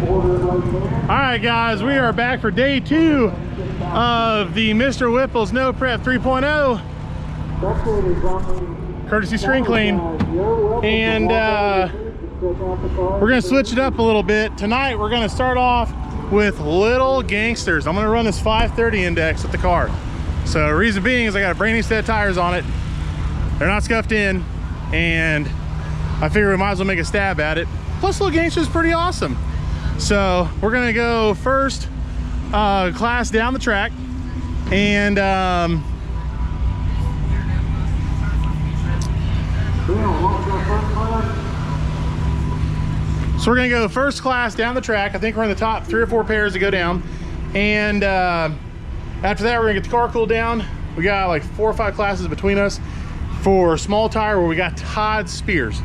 Alright guys, we are back for day 2 of the Mr. Whipples No Prep 3.0 courtesy string clean, and we're going to switch it up a little bit. Tonight we're going to start off with little gangsters. I'm going to run this 530 index with the car. So reason being is I got a brand new set of tires on it. They're not scuffed in, and I figure we might as well make a stab at it. Plus little gangster is pretty awesome. So we're gonna go first class down the track, and so we're gonna go first class down the track. I think we're in the top 3 or 4 pairs to go down, and after that we're gonna get the car cooled down. We got like 4 or 5 classes between us for small tire, where we got Todd Spears.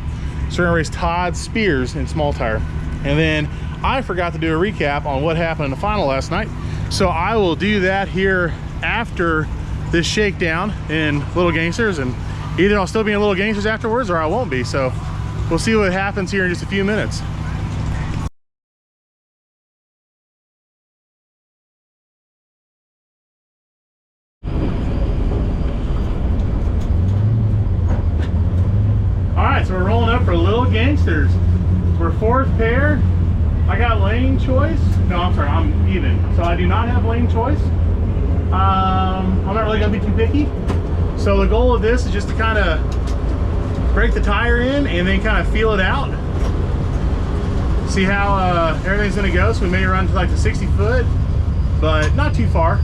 So we're gonna race Todd Spears in small tire. And then I forgot to do a recap on what happened in the final last night. So I will do that here after this shakedown in Little Gangsters, and either I'll still be in Little Gangsters afterwards or I won't be. So we'll see what happens here in just a few minutes. All right, so we're rolling up for Little Gangsters. We're 4th pair. I got lane choice. No, I'm sorry, I'm even. So I do not have lane choice. I'm not really gonna be too picky. So the goal of this is just to kind of break the tire in and then kind of feel it out. See how everything's gonna go. So we may run to like the 60 foot, but not too far.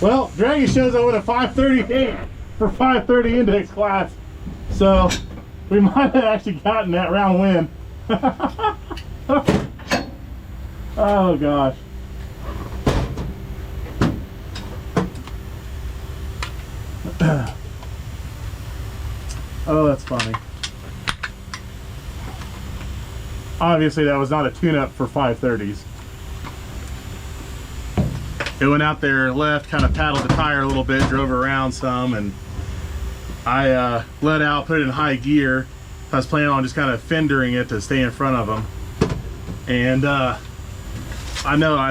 Well, Dragon shows up with a 538 for 530 index class, so we might have actually gotten that round win. Oh gosh. Oh, that's funny. Obviously that was not a tune-up for 530s. It went out there left, kind of paddled the tire a little bit, drove around some, and I let out, put it in high gear. I was planning on just kind of fendering it to stay in front of them. And I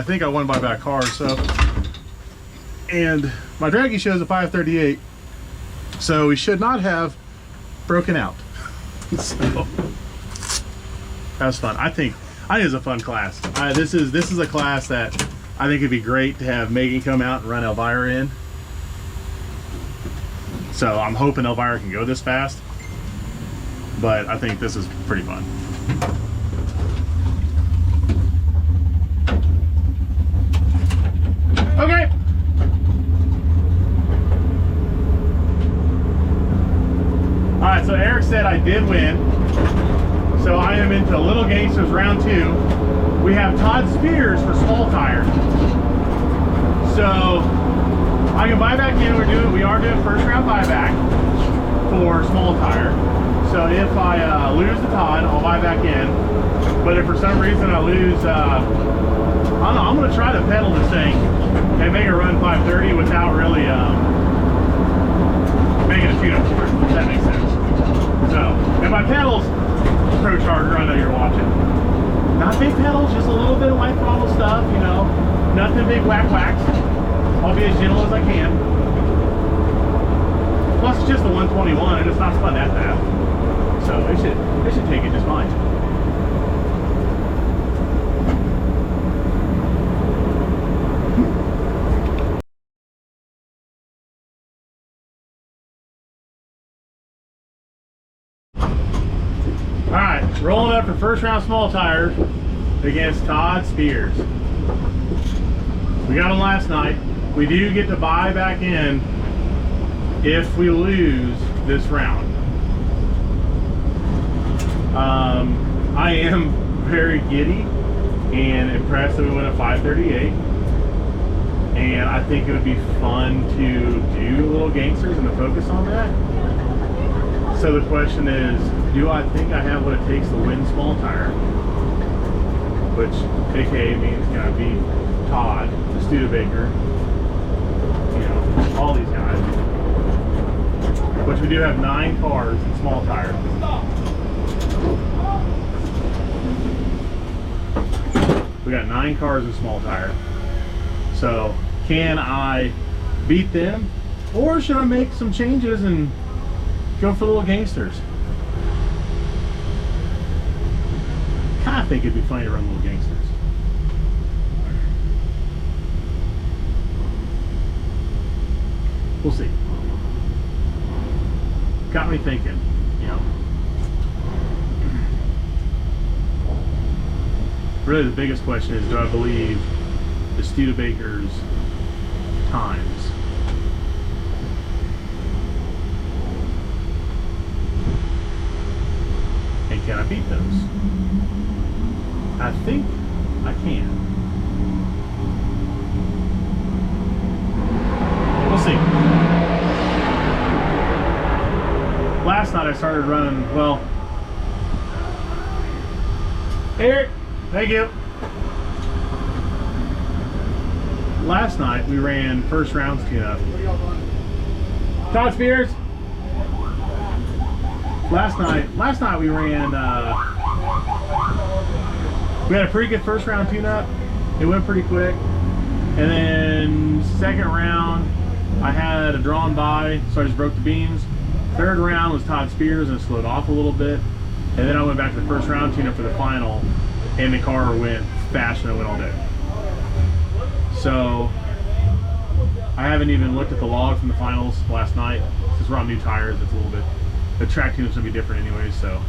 think I won by back hard, so. And my draggy shows a 538, so we should not have broken out. So that was fun. I think it's a fun class. This is a class that I think it'd be great to have Megan come out and run Elvira in. So I'm hoping Elvira can go this fast, but I think this is pretty fun. Okay. All right, so Eric said I did win. So I am into Little Gangsters round 2. We have Todd Spears for small tire. So I can buy back in. We are doing first round buyback for small tire. So if I lose the Todd, I'll buy back in. But if for some reason I lose, I don't know, I'm gonna try to pedal this thing and make it run 530 without really making a tune-up for it, if that makes sense. So, and my pedals, Pro Charger, I know you're watching. Not big pedals, just a little bit of light throttle stuff, you know. Nothing big whacks. I'll be as gentle as I can. Plus it's just a 121 and it's not spun that fast. So it should take it just fine. Alright, rolling up for first round small tires against Todd Spears. We got them last night. We do get to buy back in if we lose this round. I am very giddy and impressed that we went at 538. And I think it would be fun to do little gangsters and to focus on that. So the question is, do I think I have what it takes to win small tire? Which aka means can I beat Todd, the Studebaker, you know, all these guys. Which we do have 9 cars in small tire. We got 9 cars in small tire. So can I beat them? Or should I make some changes and go for little gangsters? I think it'd be funny to run little gangsters. We'll see. Got me thinking, you know. Really the biggest question is, do I believe the Studebaker's times? And can I beat those? I think I can. We'll see. Last night I started running, well, Eric, thank you. Last night we ran first rounds tune-up. Todd Spears. Last night we ran, we had a pretty good first round tune-up. It went pretty quick. And then second round, I had a drawn by, so I just broke the beams. Third round was Todd Spears and it slowed off a little bit. And then I went back to the first round tune-up for the final, and the car went faster than it went all day. So I haven't even looked at the log from the finals last night. Since we're on new tires, it's a little bit, the track tune-up's gonna be different anyways, so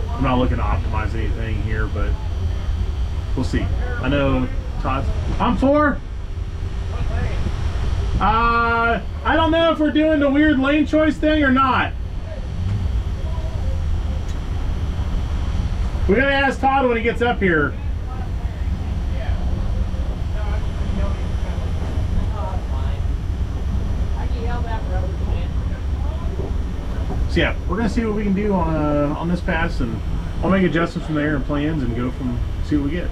I'm not looking to optimize anything here, but we'll see. I know Todd's, I'm 4. I don't know if we're doing the weird lane choice thing or not. We gotta ask Todd when he gets up here. So yeah, we're gonna see what we can do on this pass, and I'll make adjustments from there and plans and go from see what we get.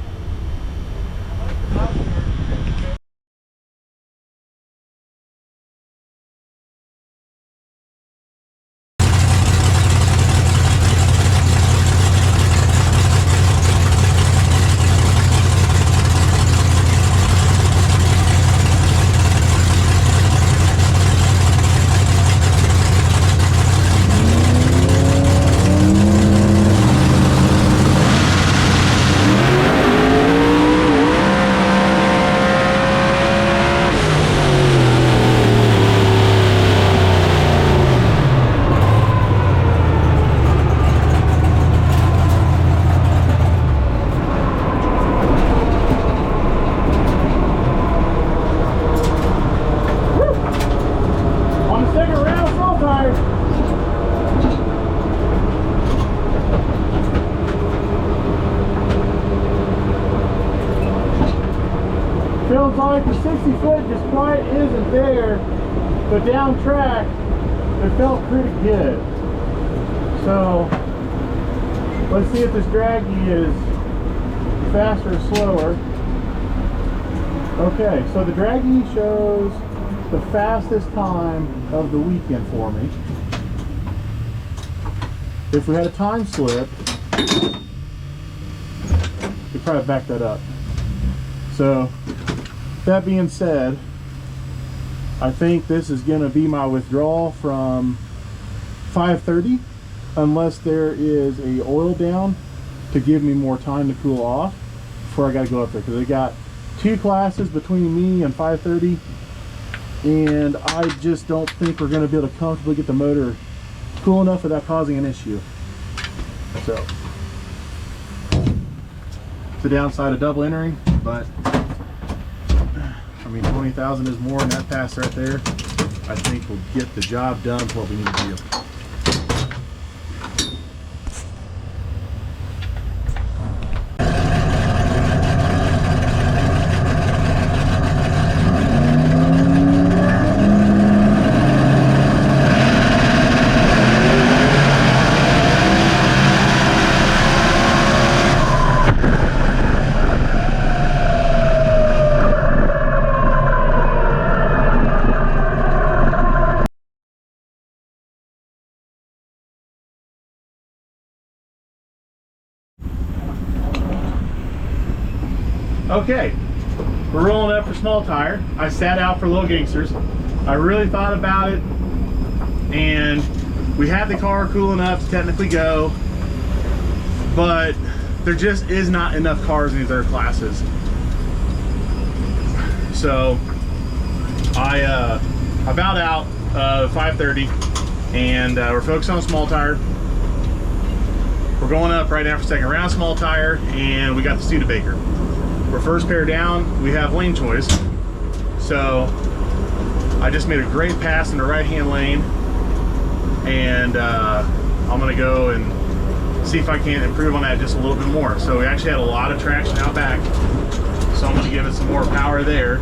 Feels like the 60-foot display isn't there, but down track it felt pretty good. So let's see if this draggy is faster or slower. Okay, so the draggy shows the fastest time of the weekend for me. If we had a time slip, we'd probably back that up. So that being said, I think this is going to be my withdrawal from 530 unless there is a oil down to give me more time to cool off before I got to go up there, because they got 2 classes between me and 530, and I just don't think we're going to be able to comfortably get the motor cool enough without causing an issue. So it's the downside of double entering, but I mean 20,000 is more, and that pass right there I think will get the job done for what we need to do. Okay, we're rolling up for small tire. I sat out for little gangsters. I really thought about it, and we had the car cool enough to technically go, but there just is not enough cars in these other classes. So I bowed out 530, and we're focused on small tire. We're going up right now for second round small tire, and we got the Studebaker. For first pair down, we have lane choice. So I just made a great pass in the right-hand lane, and I'm gonna go and see if I can improve on that just a little bit more. So we actually had a lot of traction out back, so I'm gonna give it some more power there,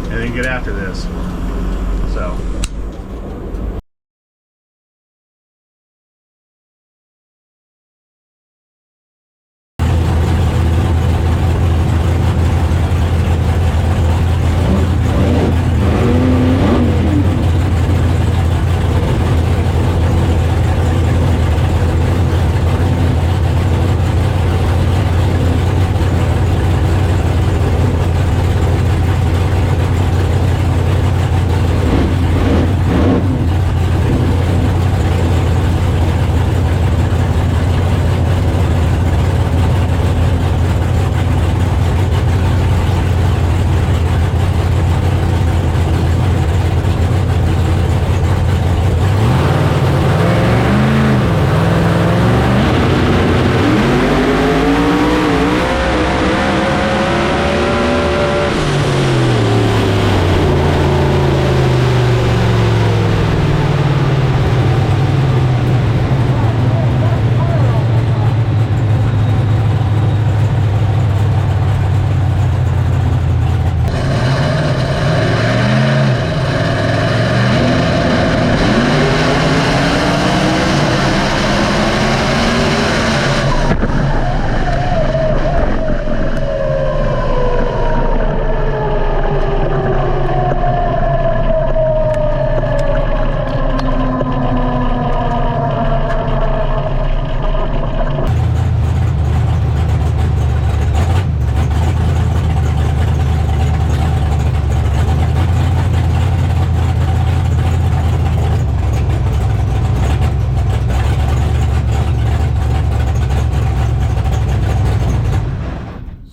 and then get after this. So.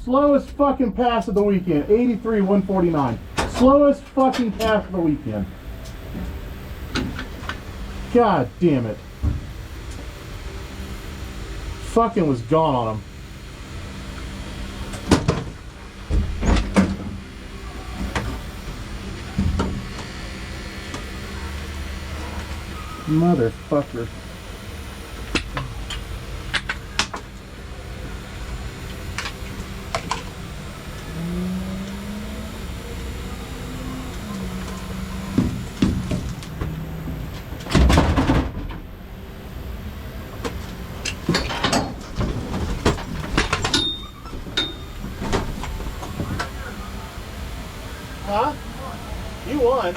Slowest fucking pass of the weekend, 83, 149. Slowest fucking pass of the weekend. God damn it. Fucking was gone on him. Motherfucker. Huh? You won.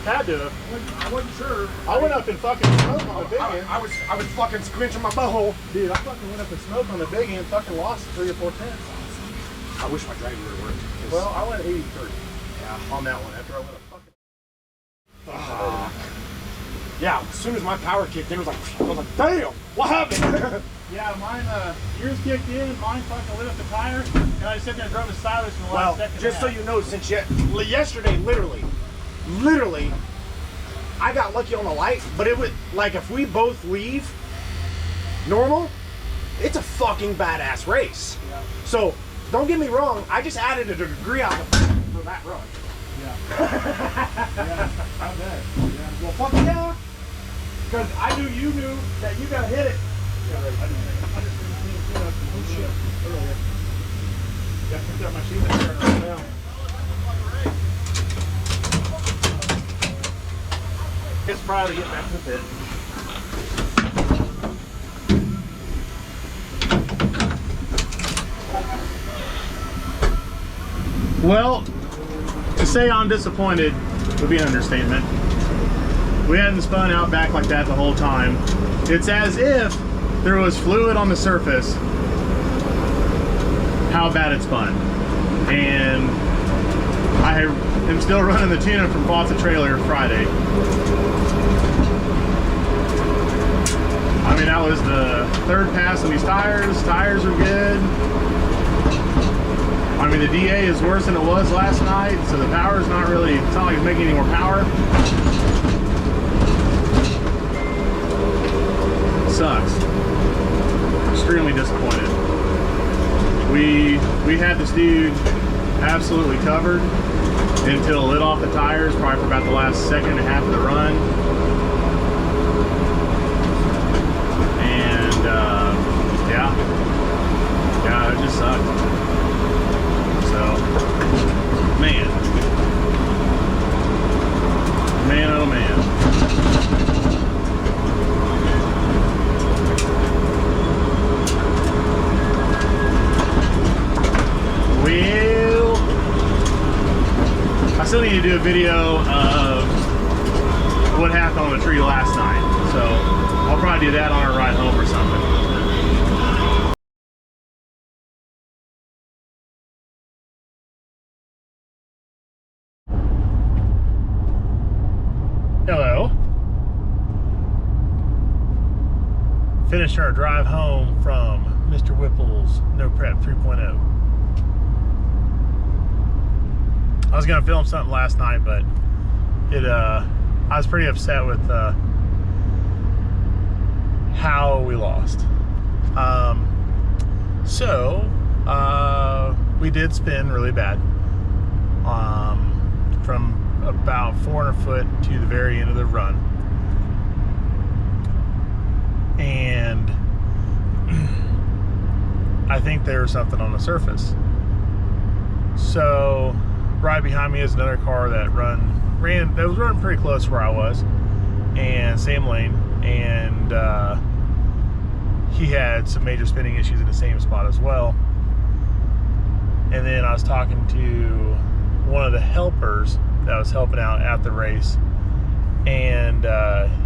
Had to. I wasn't sure. I went up and fucking smoked on the big end. I was fucking squinching my butthole. Dude, I fucking went up and smoked on the big end, fucking lost 3 or 4 tenths. I wish my driving would have worked. Well, I went 83. Yeah. On that one after I went up. Yeah, as soon as my power kicked in, I was like, damn, what happened? Yeah, mine, yours kicked in, mine fucking lit up the tire, and I just sat there and drove to silence for the last second. Just so you know, since yesterday, literally, I got lucky on the light, but it would, like, if we both leave normal, it's a fucking badass race. Yeah. So, don't get me wrong, I just added a degree out for that run. Yeah. Yeah, I bet. Yeah. Well, fuck yeah. Because I knew you knew that you gotta hit it. Yeah, I just didn't clean up some shit earlier. Yeah, I picked up my sheet and turned it around. It's probably to get back to the pit. Well, to say I'm disappointed would be an understatement. We hadn't spun out back like that the whole time. It's as if there was fluid on the surface, how bad it spun. And I am still running the tuna from Bought the Trailer Friday. I mean, that was the third pass on these tires. Tires are good. I mean, the DA is worse than it was last night, so the power's not really, it's not like it's making any more power. Sucks. Extremely disappointed. We had this dude absolutely covered until it lit off the tires, probably for about the last second and a half of the run. And yeah, it just sucked. So, man, oh man. Well, I still need to do a video of what happened on the tree last night, so I'll probably do that on our ride home or something. Hello. Finished our drive home from Mr. Whipples No Prep 3.0. I was gonna film something last night, but I was pretty upset with how we lost. We did spin really bad from about 400 foot to the very end of the run, and I think there was something on the surface. So right behind me is another car that was running pretty close to where I was, and same lane, and he had some major spinning issues in the same spot as well. And then I was talking to one of the helpers that was helping out at the race, and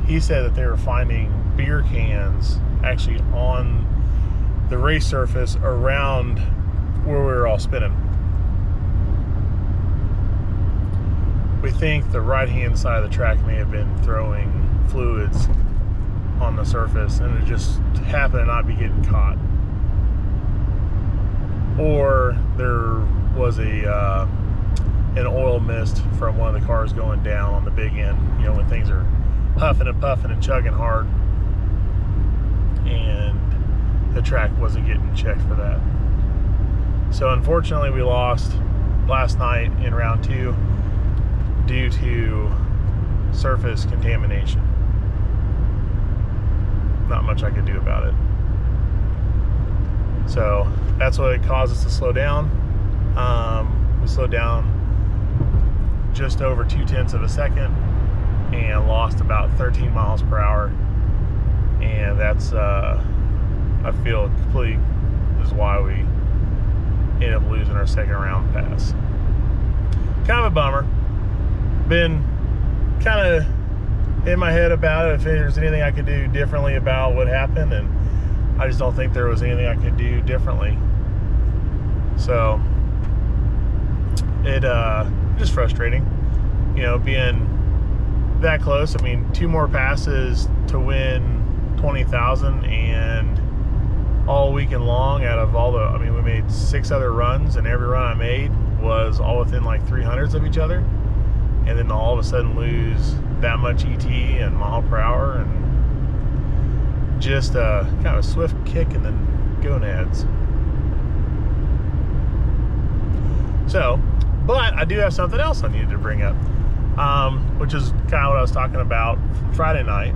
he said that they were finding beer cans actually on the race surface around where we were all spinning. We think the right-hand side of the track may have been throwing fluids on the surface, and it just happened to not be getting caught. Or there was an oil mist from one of the cars going down on the big end, you know, when things are huffing and puffing and chugging hard, and the track wasn't getting checked for that. So unfortunately we lost last night in round 2 due to surface contamination. Not much I could do about it. So that's what it caused us to slow down. We slowed down just over 0.2 of a second and lost about 13 miles per hour. And that's, I feel completely is why we ended up losing our second round pass. Kind of a bummer. Been kind of in my head about it, if there's anything I could do differently about what happened, and I just don't think there was anything I could do differently. So it just frustrating, you know, being that close. I mean, 2 more passes to win 20,000, and all weekend long out of all the, I mean, we made 6 other runs, and every run I made was all within like 300s of each other, and then all of a sudden lose that much ET and mile per hour, and just kind of a swift kick and then gonads. So, but I do have something else I needed to bring up, which is kind of what I was talking about Friday night,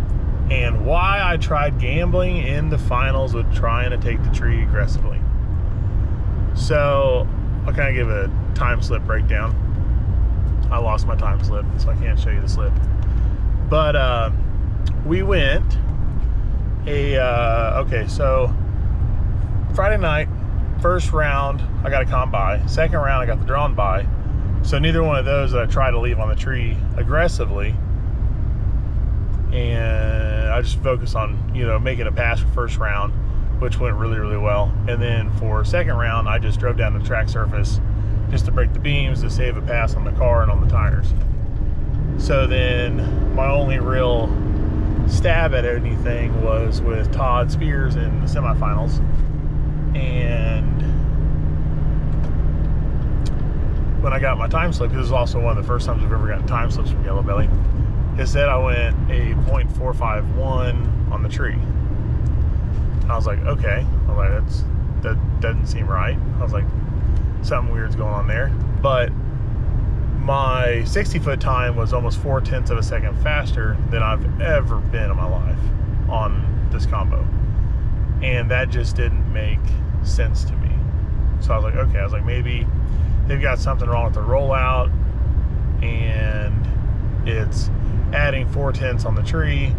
and why I tried gambling in the finals with trying to take the tree aggressively. So I'll kind of give a time slip breakdown. I lost my time slip, so I can't show you the slip. But we went okay, so Friday night, first round I got a comp buy, second round I got the drawn buy. So neither one of those that I tried to leave on the tree aggressively, and I just focused on, you know, making a pass for first round, which went really, really well. And then for second round, I just drove down the track surface just to break the beams to save a pass on the car and on the tires. So then my only real stab at anything was with Todd Spears in the semifinals. And when I got my time slip, this is also one of the first times I've ever gotten time slips from Yellow Belly, it said I went a .451 on the tree. And I was like, okay. I was like, that doesn't seem right. I was like, something weird's going on there. But my 60-foot time was almost 0.4 of a second faster than I've ever been in my life on this combo. And that just didn't make sense to me. So I was like, okay, I was like, maybe they've got something wrong with the rollout, and it's adding 0.4 on the tree,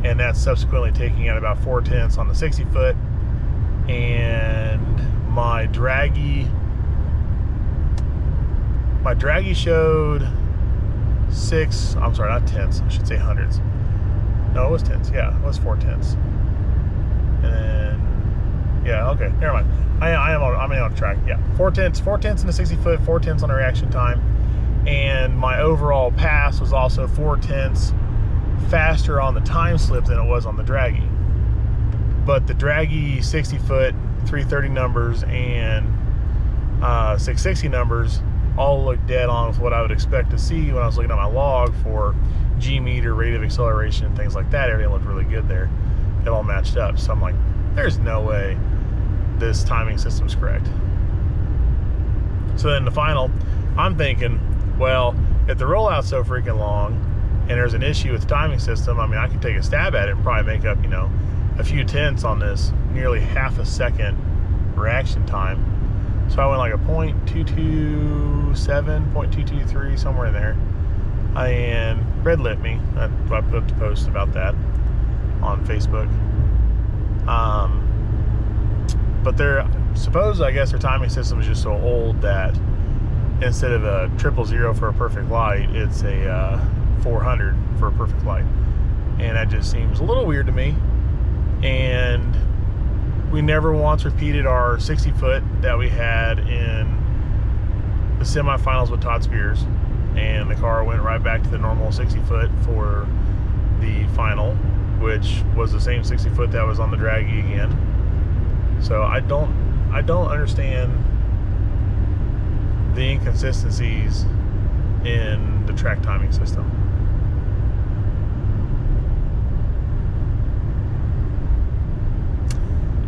and that's subsequently taking out about 0.4 on the 60-foot. And my draggy showed I'm sorry, not tenths, I should say hundreds. No, it was tenths. Yeah, it was 0.4. And then, yeah, okay, never mind. I'm on track. Yeah, 0.4 in the 60-foot, 0.4 on the reaction time, and my overall pass was also 0.4 faster on the time slip than it was on the draggy. But the draggy 60-foot 330 numbers and 660 numbers all look dead on with what I would expect to see when I was looking at my log for G meter, rate of acceleration, and things like that. Everything looked really good there. It all matched up. So I'm like, there's no way this timing system's correct. So then the final, I'm thinking, well, if the rollout's so freaking long and there's an issue with the timing system, I mean, I could take a stab at it and probably make up, you know, a few tenths on this nearly half a second reaction time. So I went like a 0.227, 0.223, somewhere in there. And red lit me. I put up the post about that on Facebook. But I guess their timing system is just so old that instead of a 000 for a perfect light, it's a 400 for a perfect light. And that just seems a little weird to me. And we never once repeated our 60-foot that we had in the semifinals with Todd Spears, and the car went right back to the normal 60-foot for the final, which was the same 60-foot that was on the draggy again. So I don't understand the inconsistencies in the track timing system.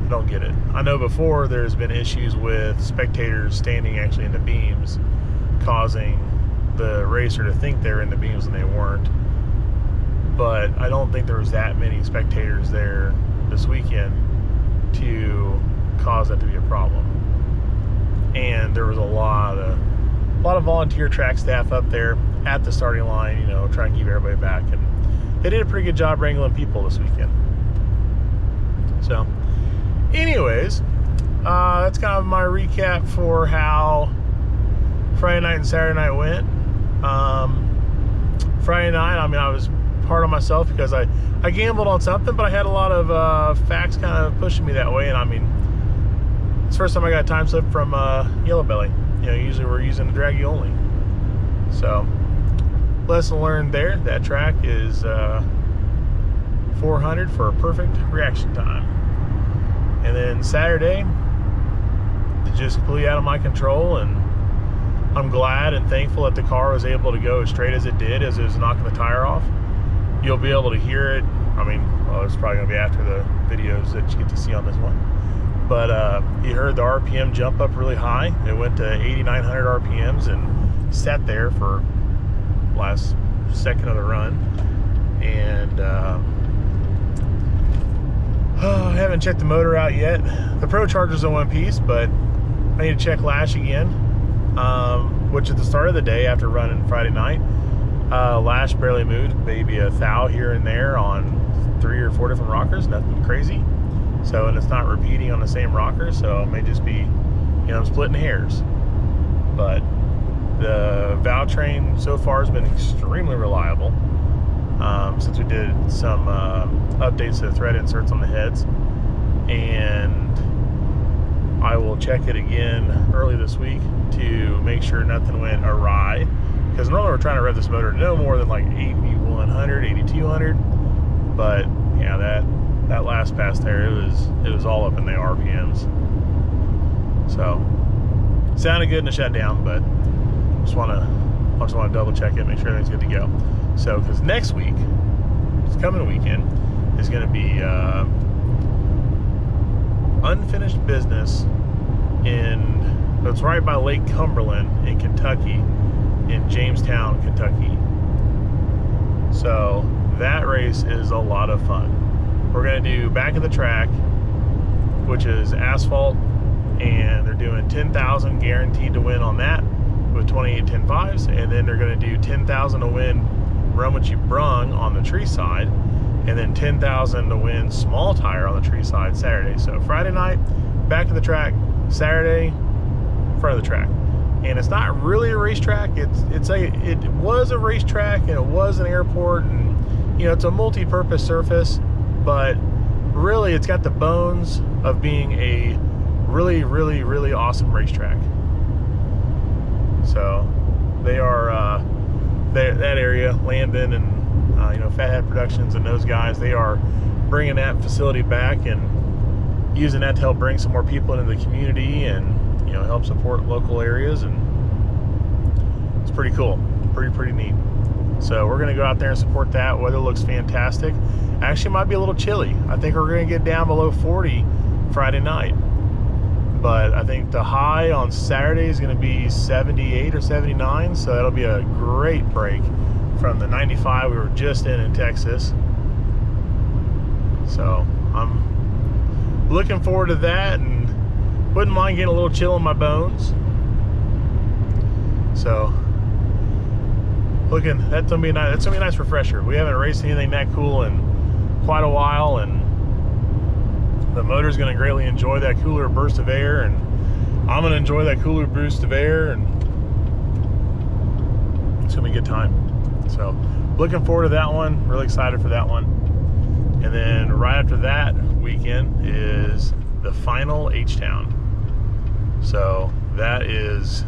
Don't get it. I know before there's been issues with spectators standing actually in the beams, causing the racer to think they're in the beams and they weren't. But I don't think there was that many spectators there this weekend to cause that to be a problem. And there was a lot of volunteer track staff up there at the starting line, you know, trying to keep everybody back, and they did a pretty good job wrangling people this weekend. So anyways, that's kind of my recap for how Friday night and Saturday night went. Friday night, I mean, I was hard on myself because I gambled on something, but I had a lot of facts kind of pushing me that way. And I mean, it's the first time I got a time slip from Yellow Belly. You know, usually we're using the draggy only. So lesson learned there. That track is 400 for a perfect reaction time. And then Saturday, it's just completely out of my control, and I'm glad and thankful that the car was able to go as straight as it did as it was knocking the tire off. You'll be able to hear it. I mean, well, it's probably going to be after the videos that you get to see on this one. But you heard the RPM jump up really high. It went to 8,900 RPMs and sat there for last second of the run. And I haven't checked the motor out yet. The Pro Charger's in one piece, but I need to check lash again, which at the start of the day after running Friday night, lash barely moved, maybe a thou here and there on 3 or 4 different rockers, nothing crazy. So, and it's not repeating on the same rocker, so it may just be, you know, I'm splitting hairs. But the valve train so far has been extremely reliable since we did some updates to the thread inserts on the heads. And I will check it again early this week to make sure nothing went awry. Because normally we're trying to rev this motor no more than like 8,100, 8,200. But yeah, that last pass there, it was all up in the RPMs. So sounded good in the shutdown, but I just want to double check it, make sure everything's good to go. So, because next week, this coming weekend, is going to be unfinished business it's right by Lake Cumberland in Kentucky, in Jamestown, Kentucky. So that race is a lot of fun. We're going to do back of the track, which is asphalt, and they're doing 10,000 guaranteed to win on that with 28 10.5s, and then they're going to do 10,000 to win run what you brung on the tree side, and then 10,000 to win small tire on the tree side Saturday. So Friday night, back to the track, Saturday, front of the track. And it's not really a racetrack. It was a racetrack, and it was an airport, and you know, it's a multi-purpose surface, but really it's got the bones of being a really, really, really awesome racetrack. So they are that area, Landon and you know, Fathead Productions and those guys, they are bringing that facility back and using that to help bring some more people into the community and, you know, help support local areas, and it's pretty cool, pretty neat. So we're gonna go out there and support that. Weather looks fantastic. Actually might be a little chilly. I think we're gonna get down below 40 Friday night, but I think the high on Saturday is gonna be 78 or 79, so that'll be a great break from the 95 we were just in Texas. So I'm looking forward to that, and wouldn't mind getting a little chill in my bones. So that's gonna be a nice refresher. We haven't raced anything that cool in quite a while, and the motor's gonna greatly enjoy that cooler burst of air, and I'm gonna enjoy that cooler burst of air, and it's gonna be a good time. So looking forward to that one, really excited for that one. And then right after that weekend is the final H-Town. So that is,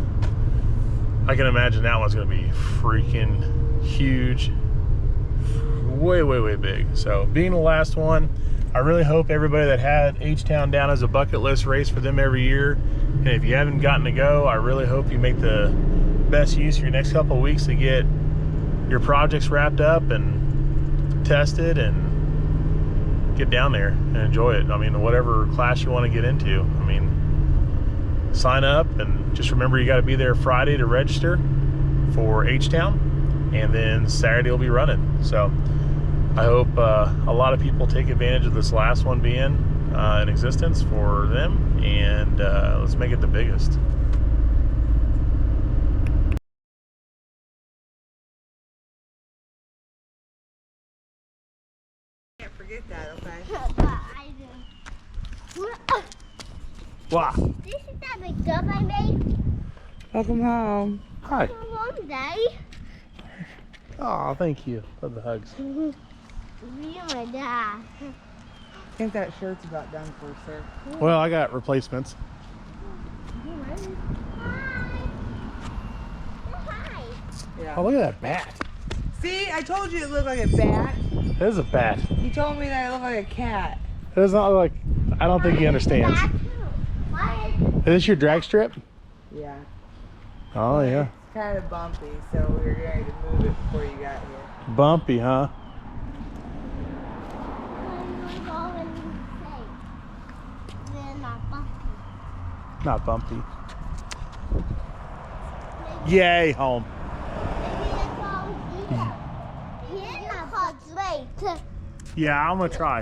I can imagine that one's gonna be freaking huge, way big. So being the last one, I really hope everybody that had H-Town down as a bucket list race for them every year, and if you haven't gotten to go, I really hope you make the best use of your next couple of weeks to get your projects wrapped up and tested, and get down there and enjoy it. I mean, whatever class you want to get into, I mean, sign up, and just remember you got to be there Friday to register for H-Town, and then Saturday will be running. So I hope a lot of people take advantage of this last one being in existence for them, and let's make it the biggest. Forget that, okay? I do. Wow. This is that big cup I made. Welcome home. Hi. For one day. Oh, thank you for the hugs. Me and my dad. I think that shirt's about done for, sir. Well, I got replacements. Hi. Yeah. Oh, look at that bat. See, I told you it looked like a bat. It is a bat. He told me that it looked like a cat. It does not look like. I don't think he understands. Is this your drag strip? Yeah. Oh yeah. It's kind of bumpy, so we were going to move it before you got here. Bumpy, huh? Not bumpy. Yay, home. Yeah, I'm gonna try.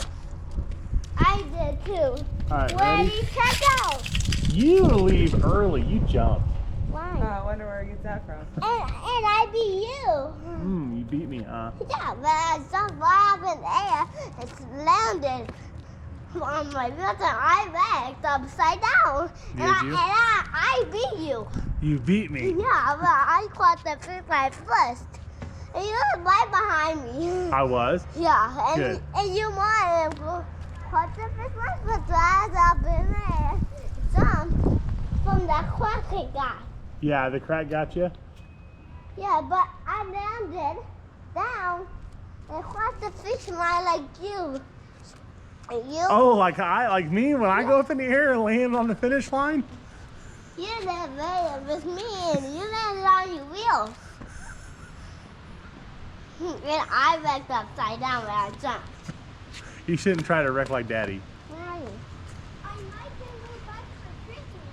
I did too. All right, Ready, ready? set, go. You leave early. You jump. Why? I wonder where he gets that from. And I beat you. You beat me, huh? Yeah, but I jumped right up in the air and landed on my butt and I went upside down. Did and you? I beat you. You beat me. Yeah, but I caught the fish right first. And you were right behind me. I was. Yeah, Good. and you wanted to caught the fish right first, right up in there. Jump from that crack I got. Yeah, the crack got you. Yeah, but I landed down and caught the fish line like you. And you, Oh, like me when I go up in the air and land on the finish line. you landed there with me and you landed on your wheels. And I went upside down when I jumped. You shouldn't try to wreck like Daddy. Right.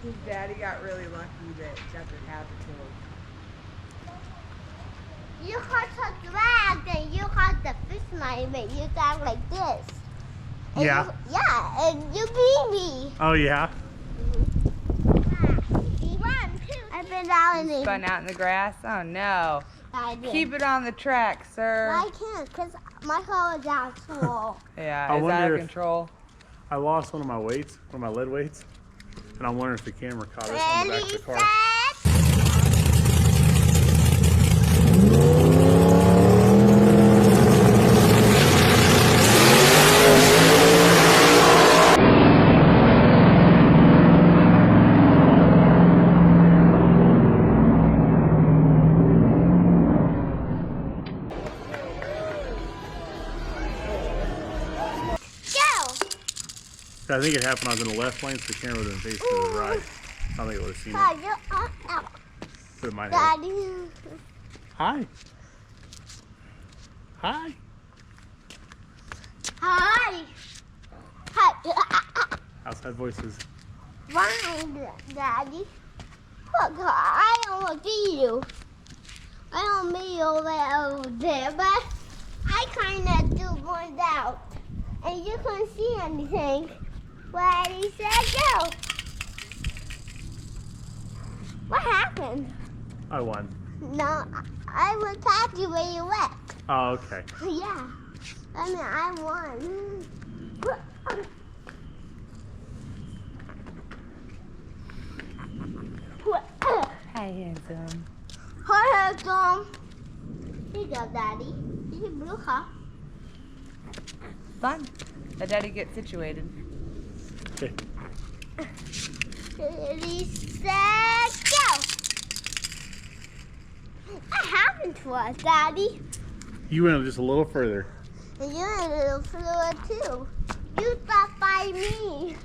His daddy got really lucky that Chapter happened to him. You caught the drag and you caught the fish line, but you got like this. And Yeah. Yeah, and you beat me. Oh yeah. I've been out in the. Spun out in the grass? Oh no. I did. Keep it on the track, sir. I can't because my car was out slow. Yeah, I it's out wonder of if- control. I lost one of my weights, one of my lead weights, and I'm wondering if the camera caught us on the back Ready, of the car. set. Go. I think it happened. I was in the left lane, so the camera would have been facing to the right. I don't think it would have seen Are it, you up, but it might have. Daddy? Hi. Hi. Hi. Hi. Outside voices. Fine, Daddy. Look, I don't look at you. I don't mean you over there, but I kind of zoomed out. And you couldn't see anything. Ready, set, go. What happened? I won. No, I was past you where you went. Oh, okay. Yeah. I mean, I won. Hi, handsome. Hi, Tom. Here you go, Daddy. This is blue car. Fun. Let Daddy get situated. Okay. Ready, set, go. What happened to us, Daddy? You went just a little further. And you're a little fluid too. You stopped by me.